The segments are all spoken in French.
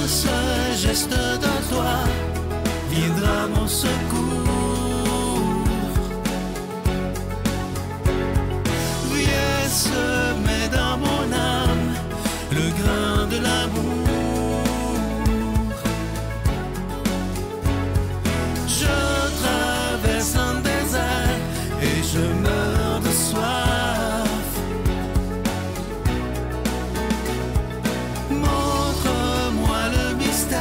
seul geste de toi viendra mon secours. Viens semer dans mon âme le grain de l'amour. Je traverse un désert et je meurs de soif. Montre-moi le mystère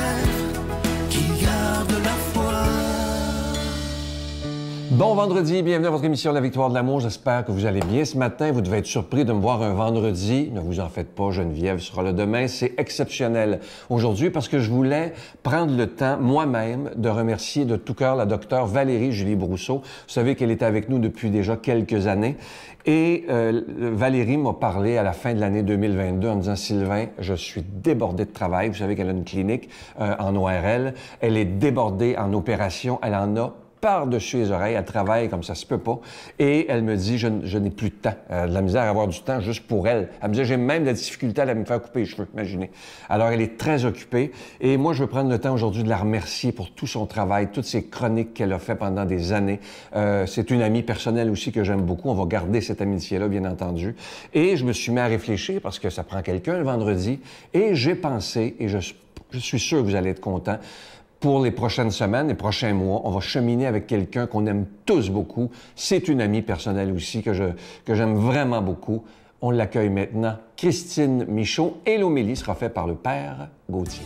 qui garde la foi. Bon vendredi, bienvenue à votre émission La Victoire de l'amour. J'espère que vous allez bien. Ce matin, vous devez être surpris de me voir un vendredi. Ne vous en faites pas, Geneviève sera là demain. C'est exceptionnel aujourd'hui parce que je voulais prendre le temps moi-même de remercier de tout cœur la docteure Valérie Julie Brousseau. Vous savez qu'elle était avec nous depuis déjà quelques années. Et Valérie m'a parlé à la fin de l'année 2022 en me disant « Sylvain, je suis débordée de travail. » Vous savez qu'elle a une clinique en ORL. Elle est débordée en opération. Elle en a par-dessus les oreilles, elle travaille comme ça se peut pas. Et elle me dit, je n'ai plus de temps. De la misère à avoir du temps juste pour elle. Elle me dit, j'ai même de la difficulté à me faire couper les cheveux, imaginez. Alors, elle est très occupée. Et moi, je veux prendre le temps aujourd'hui de la remercier pour tout son travail, toutes ses chroniques qu'elle a fait pendant des années. C'est une amie personnelle aussi que j'aime beaucoup. On va garder cette amitié-là, bien entendu. Et je me suis mis à réfléchir parce que ça prend quelqu'un le vendredi. Et j'ai pensé, et je suis sûr que vous allez être content, pour les prochaines semaines, les prochains mois, on va cheminer avec quelqu'un qu'on aime tous beaucoup. C'est une amie personnelle aussi que j'aime vraiment beaucoup. On l'accueille maintenant. Christine Michaud et l'homélie sera faite par le Père Gauthier.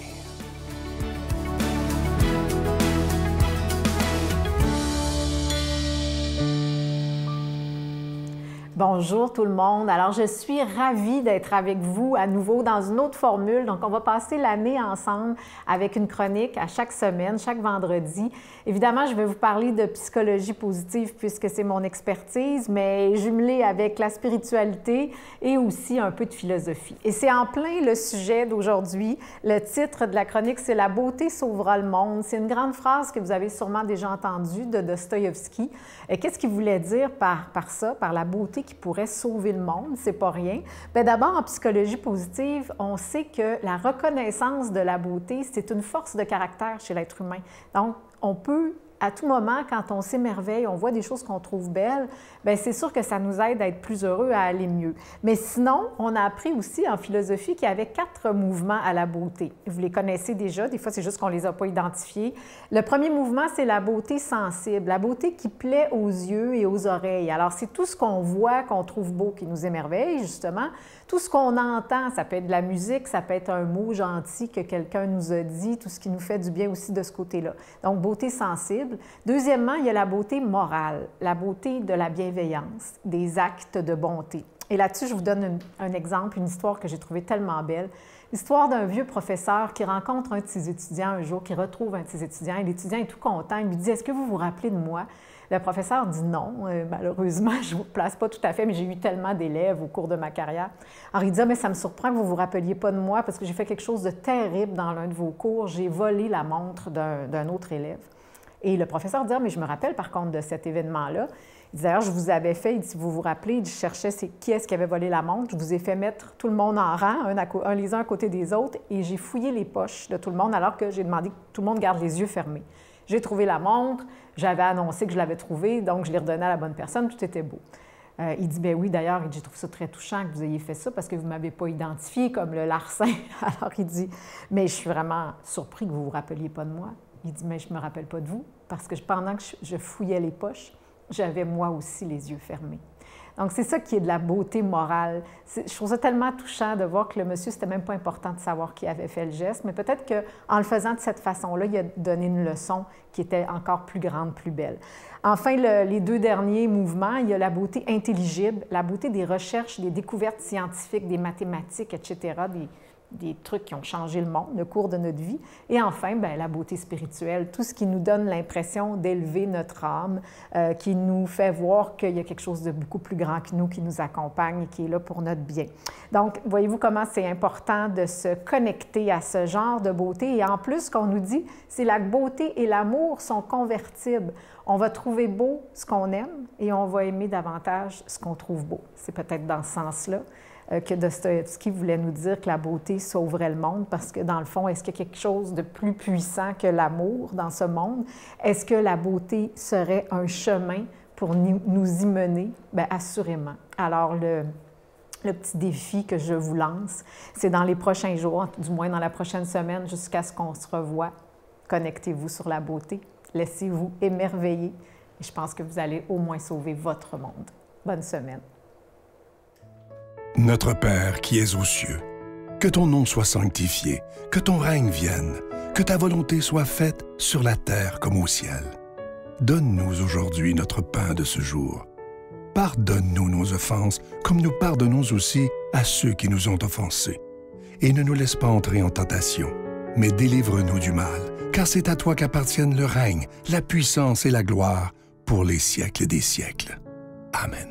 Bonjour tout le monde. Alors, je suis ravie d'être avec vous à nouveau dans une autre formule. Donc, on va passer l'année ensemble avec une chronique à chaque semaine, chaque vendredi. Évidemment, je vais vous parler de psychologie positive puisque c'est mon expertise, mais jumelée avec la spiritualité et aussi un peu de philosophie. Et c'est en plein le sujet d'aujourd'hui. Le titre de la chronique, c'est « La beauté sauvera le monde ». C'est une grande phrase que vous avez sûrement déjà entendue de Dostoïevski. Et qu'est-ce qu'il voulait dire par ça, par la beauté qui pourrait sauver le monde? C'est pas rien. Bien, d'abord, en psychologie positive, on sait que la reconnaissance de la beauté, c'est une force de caractère chez l'être humain. Donc, on peut, à tout moment, quand on s'émerveille, on voit des choses qu'on trouve belles, bien, c'est sûr que ça nous aide à être plus heureux, à aller mieux. Mais sinon, on a appris aussi en philosophie qu'il y avait 4 mouvements à la beauté. Vous les connaissez déjà, des fois, c'est juste qu'on ne les a pas identifiés. Le premier mouvement, c'est la beauté sensible, la beauté qui plaît aux yeux et aux oreilles. Alors, c'est tout ce qu'on voit, qu'on trouve beau, qui nous émerveille, justement. Tout ce qu'on entend, ça peut être de la musique, ça peut être un mot gentil que quelqu'un nous a dit, tout ce qui nous fait du bien aussi de ce côté-là. Donc, beauté sensible. Deuxièmement, il y a la beauté morale, la beauté de la bienveillance, des actes de bonté. Et là-dessus, je vous donne un exemple, une histoire que j'ai trouvée tellement belle. L'histoire d'un vieux professeur qui rencontre un de ses étudiants un jour, qui retrouve un de ses étudiants, et l'étudiant est tout content. Il lui dit « Est-ce que vous vous rappelez de moi? » Le professeur dit non. Malheureusement, je ne vous place pas tout à fait, mais j'ai eu tellement d'élèves au cours de ma carrière. Alors, il dit « Mais ça me surprend que vous ne vous rappeliez pas de moi parce que j'ai fait quelque chose de terrible dans l'un de vos cours. J'ai volé la montre d'un autre élève. » Et le professeur dit « Mais je me rappelle par contre de cet événement-là. » Il dit « D'ailleurs, je vous avais fait, il dit, si vous vous rappelez, il dit, je cherchais qui est-ce qui avait volé la montre. Je vous ai fait mettre tout le monde en rang, un les uns à côté des autres, et j'ai fouillé les poches de tout le monde alors que j'ai demandé que tout le monde garde les yeux fermés. J'ai trouvé la montre, j'avais annoncé que je l'avais trouvée, donc je l'ai redonnée à la bonne personne, tout était beau. » Il dit « Bien oui, d'ailleurs, je trouve ça très touchant que vous ayez fait ça parce que vous ne m'avez pas identifié comme le larcin. » Alors il dit « Mais je suis vraiment surpris que vous ne vous rappeliez pas de moi. » Il dit « Mais je ne me rappelle pas de vous parce que pendant que je fouillais les poches, j'avais moi aussi les yeux fermés. » Donc, c'est ça qui est de la beauté morale. Je trouve ça tellement touchant de voir que le monsieur, c'était même pas important de savoir qui avait fait le geste, mais peut-être qu'en le faisant de cette façon-là, il a donné une leçon qui était encore plus grande, plus belle. Enfin, les 2 derniers mouvements, il y a la beauté intelligible, la beauté des recherches, des découvertes scientifiques, des mathématiques, etc., des trucs qui ont changé le monde, le cours de notre vie. Et enfin, bien, la beauté spirituelle, tout ce qui nous donne l'impression d'élever notre âme, qui nous fait voir qu'il y a quelque chose de beaucoup plus grand que nous, qui nous accompagne et qui est là pour notre bien. Donc, voyez-vous comment c'est important de se connecter à ce genre de beauté. Et en plus, ce qu'on nous dit, c'est la beauté et l'amour sont convertibles. On va trouver beau ce qu'on aime et on va aimer davantage ce qu'on trouve beau. C'est peut-être dans ce sens-là. que Dostoïevski voulait nous dire que la beauté sauverait le monde, parce que dans le fond, est-ce qu'il y a quelque chose de plus puissant que l'amour dans ce monde? Est-ce que la beauté serait un chemin pour nous y mener? Bien, assurément. Alors, le petit défi que je vous lance, c'est dans les prochains jours, du moins dans la prochaine semaine, jusqu'à ce qu'on se revoie, connectez-vous sur la beauté, laissez-vous émerveiller, et je pense que vous allez au moins sauver votre monde. Bonne semaine. Notre Père qui es aux cieux, que ton nom soit sanctifié, que ton règne vienne, que ta volonté soit faite sur la terre comme au ciel. Donne-nous aujourd'hui notre pain de ce jour. Pardonne-nous nos offenses, comme nous pardonnons aussi à ceux qui nous ont offensés. Et ne nous laisse pas entrer en tentation, mais délivre-nous du mal, car c'est à toi qu'appartiennent le règne, la puissance et la gloire pour les siècles des siècles. Amen.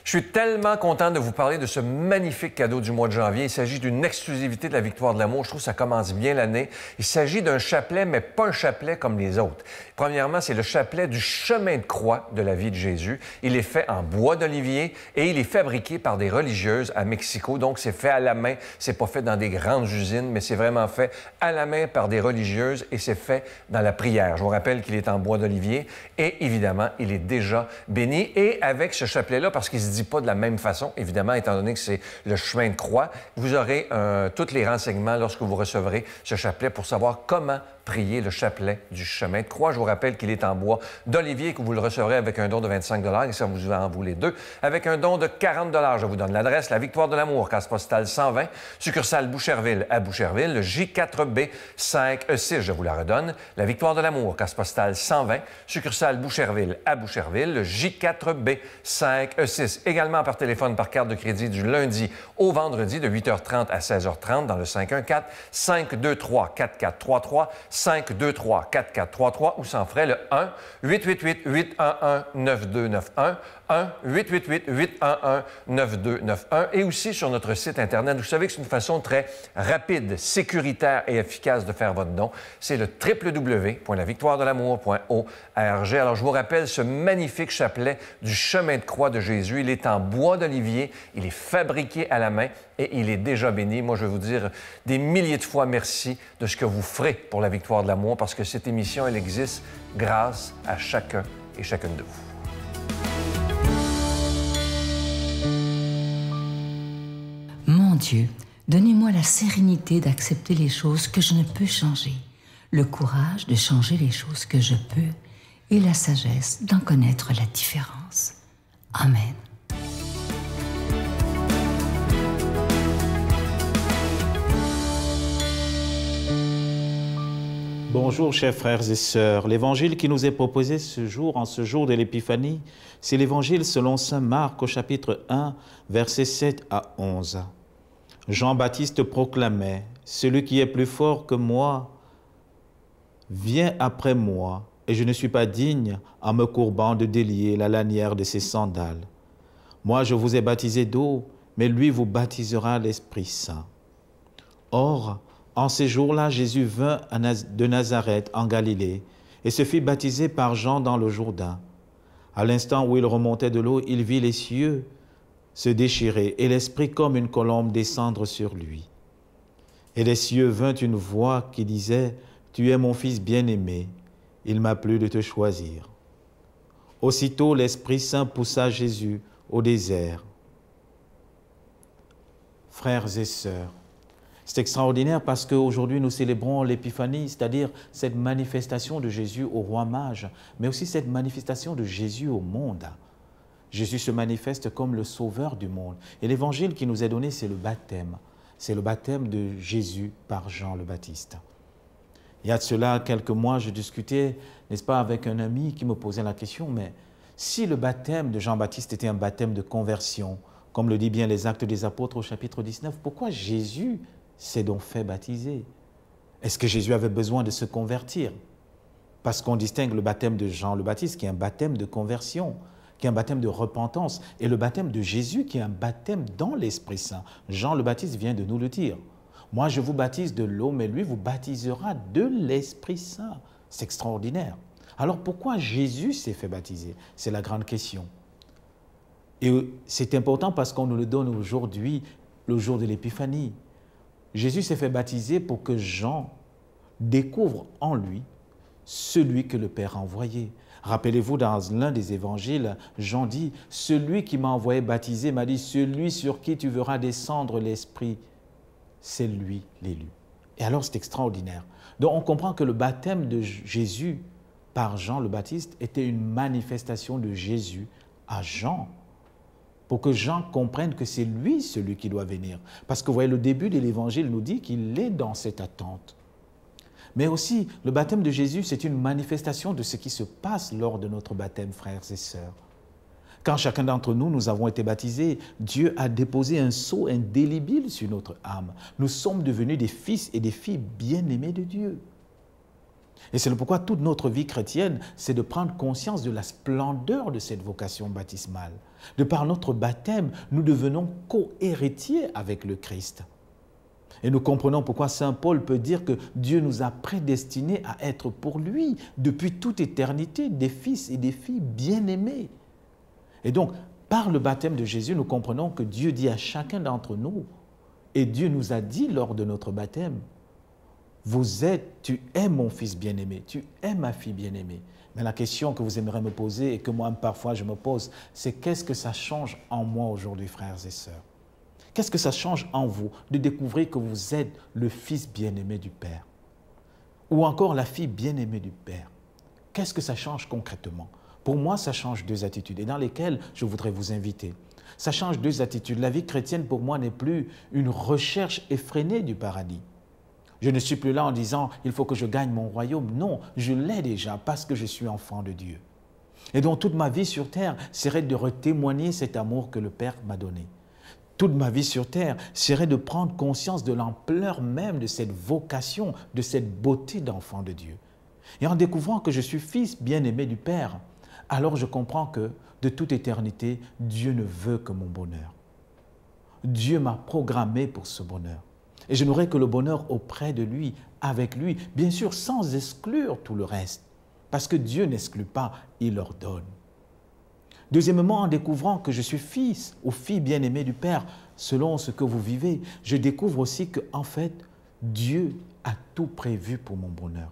Je suis tellement content de vous parler de ce magnifique cadeau du mois de janvier. Il s'agit d'une exclusivité de la Victoire de l'amour. Je trouve que ça commence bien l'année. Il s'agit d'un chapelet, mais pas un chapelet comme les autres. Premièrement, c'est le chapelet du chemin de croix de la vie de Jésus. Il est fait en bois d'olivier et il est fabriqué par des religieuses à Mexico. Donc, c'est fait à la main. C'est pas fait dans des grandes usines, mais c'est vraiment fait à la main par des religieuses et c'est fait dans la prière. Je vous rappelle qu'il est en bois d'olivier et évidemment, il est déjà béni. Et avec ce chapelet-là, parce qu'il se dit pas de la même façon, évidemment, étant donné que c'est le chemin de croix. Vous aurez tous les renseignements lorsque vous recevrez ce chapelet pour savoir comment prier le chapelet du chemin de croix. Je vous rappelle qu'il est en bois d'olivier et que vous le recevrez avec un don de 25 $ et ça vous en vaut les deux. Avec un don de 40 $, je vous donne l'adresse, la Victoire de l'amour, case postale 120, succursale Boucherville à Boucherville, le J4B 5E6, je vous la redonne. La Victoire de l'amour, case postale 120, succursale Boucherville à Boucherville, le J4B 5E6. Également par téléphone, par carte de crédit du lundi au vendredi de 8h30 à 16h30 dans le 514-523-4433, 523-4433 ou sans frais le 1-888-811-9291, 1-888-811-9291 et aussi sur notre site Internet. Vous savez que c'est une façon très rapide, sécuritaire et efficace de faire votre don. C'est le www.lavictoiredelamour.org. Alors, je vous rappelle ce magnifique chapelet du chemin de croix de Jésus. Il est en bois d'olivier, il est fabriqué à la main et il est déjà béni. Moi, je vais vous dire des milliers de fois merci de ce que vous ferez pour la Victoire de l'amour parce que cette émission, elle existe grâce à chacun et chacune de vous. Mon Dieu, donnez-moi la sérénité d'accepter les choses que je ne peux changer, le courage de changer les choses que je peux et la sagesse d'en connaître la différence. Amen. Bonjour, chers frères et sœurs. L'évangile qui nous est proposé ce jour, en ce jour de l'Épiphanie, c'est l'évangile selon saint Marc au chapitre 1, versets 7 à 11. Jean-Baptiste proclamait « Celui qui est plus fort que moi vient après moi, et je ne suis pas digne, en me courbant, de délier la lanière de ses sandales. Moi, je vous ai baptisé d'eau, mais lui vous baptisera l'Esprit Saint. » Or, en ces jours-là, Jésus vint de Nazareth en Galilée et se fit baptiser par Jean dans le Jourdain. À l'instant où il remontait de l'eau, il vit les cieux se déchirer et l'Esprit comme une colombe descendre sur lui. Et des cieux vint une voix qui disait « Tu es mon Fils bien-aimé, il m'a plu de te choisir. » Aussitôt l'Esprit Saint poussa Jésus au désert. Frères et sœurs, c'est extraordinaire parce qu'aujourd'hui nous célébrons l'Épiphanie, c'est-à-dire cette manifestation de Jésus au roi mage, mais aussi cette manifestation de Jésus au monde. Jésus se manifeste comme le sauveur du monde. Et l'évangile qui nous est donné, c'est le baptême. C'est le baptême de Jésus par Jean le Baptiste. Il y a de cela quelques mois, je discutais, n'est-ce pas, avec un ami qui me posait la question, mais si le baptême de Jean-Baptiste était un baptême de conversion, comme le dit bien les Actes des Apôtres au chapitre 19, pourquoi Jésus s'est donc fait baptiser? Est-ce que Jésus avait besoin de se convertir? Parce qu'on distingue le baptême de Jean le Baptiste, qui est un baptême de conversion, qui est un baptême de repentance, et le baptême de Jésus, qui est un baptême dans l'Esprit Saint. Jean le Baptiste vient de nous le dire. Moi, je vous baptise de l'eau, mais lui vous baptisera de l'Esprit Saint. C'est extraordinaire. Alors, pourquoi Jésus s'est fait baptiser? C'est la grande question. Et c'est important parce qu'on nous le donne aujourd'hui, le jour de l'Épiphanie. Jésus s'est fait baptiser pour que Jean découvre en lui celui que le Père a envoyé. Rappelez-vous, dans l'un des évangiles, Jean dit « Celui qui m'a envoyé baptiser m'a dit, celui sur qui tu verras descendre l'Esprit, c'est lui l'élu. » Et alors c'est extraordinaire. Donc on comprend que le baptême de Jésus par Jean le Baptiste était une manifestation de Jésus à Jean, pour que Jean comprenne que c'est lui celui qui doit venir. Parce que vous voyez, le début de l'Évangile nous dit qu'il est dans cette attente. Mais aussi, le baptême de Jésus, c'est une manifestation de ce qui se passe lors de notre baptême, frères et sœurs. Quand chacun d'entre nous, nous avons été baptisés, Dieu a déposé un sceau indélébile sur notre âme. Nous sommes devenus des fils et des filles bien-aimés de Dieu. Et c'est pourquoi toute notre vie chrétienne, c'est de prendre conscience de la splendeur de cette vocation baptismale. De par notre baptême, nous devenons co-héritiers avec le Christ. Et nous comprenons pourquoi saint Paul peut dire que Dieu nous a prédestinés à être pour lui, depuis toute éternité, des fils et des filles bien-aimés. Et donc, par le baptême de Jésus, nous comprenons que Dieu dit à chacun d'entre nous, et Dieu nous a dit lors de notre baptême, tu es mon fils bien-aimé, tu es ma fille bien-aimée. Mais la question que vous aimeriez me poser et que moi parfois je me pose, c'est qu'est-ce que ça change en moi aujourd'hui, frères et sœurs? Qu'est-ce que ça change en vous de découvrir que vous êtes le fils bien-aimé du Père? Ou encore la fille bien-aimée du Père? Qu'est-ce que ça change concrètement? Pour moi, ça change deux attitudes et dans lesquelles je voudrais vous inviter. Ça change deux attitudes. La vie chrétienne, pour moi, n'est plus une recherche effrénée du paradis. Je ne suis plus là en disant « il faut que je gagne mon royaume ». Non, je l'ai déjà parce que je suis enfant de Dieu. Et donc toute ma vie sur terre serait de retémoigner cet amour que le Père m'a donné. Toute ma vie sur terre serait de prendre conscience de l'ampleur même de cette vocation, de cette beauté d'enfant de Dieu. Et en découvrant que je suis fils bien-aimé du Père, alors je comprends que de toute éternité, Dieu ne veut que mon bonheur. Dieu m'a programmé pour ce bonheur. Et je n'aurai que le bonheur auprès de lui, avec lui, bien sûr sans exclure tout le reste, parce que Dieu n'exclut pas, il ordonne. Deuxièmement, en découvrant que je suis fils ou fille bien-aimée du Père, selon ce que vous vivez, je découvre aussi que, en fait, Dieu a tout prévu pour mon bonheur.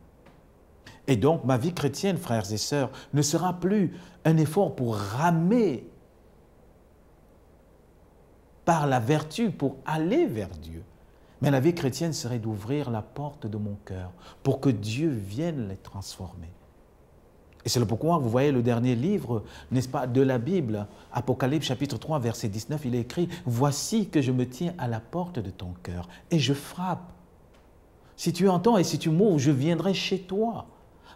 Et donc, ma vie chrétienne, frères et sœurs, ne sera plus un effort pour ramer par la vertu, pour aller vers Dieu. Mais la vie chrétienne serait d'ouvrir la porte de mon cœur pour que Dieu vienne les transformer. Et c'est pourquoi vous voyez le dernier livre, n'est-ce pas, de la Bible, Apocalypse chapitre 3, verset 19, il est écrit « Voici que je me tiens à la porte de ton cœur et je frappe. Si tu entends et si tu m'ouvres, je viendrai chez toi. »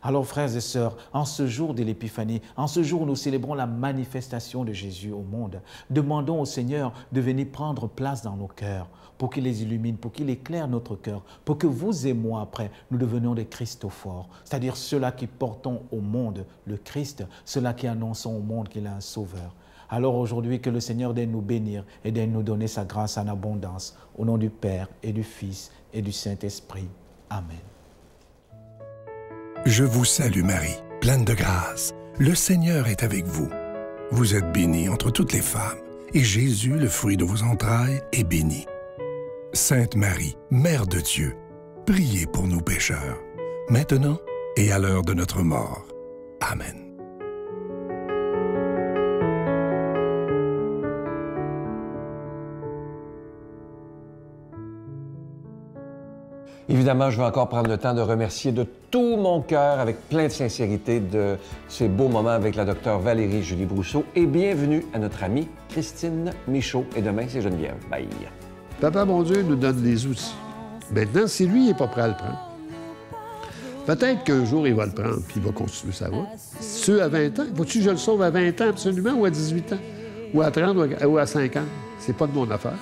Alors, frères et sœurs, en ce jour de l'Épiphanie, en ce jour où nous célébrons la manifestation de Jésus au monde, demandons au Seigneur de venir prendre place dans nos cœurs pour qu'il les illumine, pour qu'il éclaire notre cœur, pour que vous et moi, après, nous devenions des Christophores, c'est-à-dire ceux-là qui portons au monde le Christ, ceux-là qui annonçons au monde qu'il est un sauveur. Alors aujourd'hui, que le Seigneur daigne nous bénir et daigne nous donner sa grâce en abondance, au nom du Père et du Fils et du Saint-Esprit. Amen. Je vous salue Marie, pleine de grâce. Le Seigneur est avec vous. Vous êtes bénie entre toutes les femmes, et Jésus, le fruit de vos entrailles, est béni. Sainte Marie, Mère de Dieu, priez pour nous pécheurs, maintenant et à l'heure de notre mort. Amen. Évidemment, je vais encore prendre le temps de remercier de tout mon cœur, avec plein de sincérité, de ces beaux moments avec la docteure Valérie Julie Brousseau. Et bienvenue à notre amie Christine Michaud. Et demain, c'est Geneviève. Bye. Papa, bon Dieu, nous donne des outils. Maintenant, si lui n'est pas prêt à le prendre, peut-être qu'un jour, il va le prendre puis il va continuer sa route. Ceux à 20 ans, faut-tu que je le sauve à 20 ans absolument ou à 18 ans? Ou à 30 ou à 50? C'est pas de mon affaire.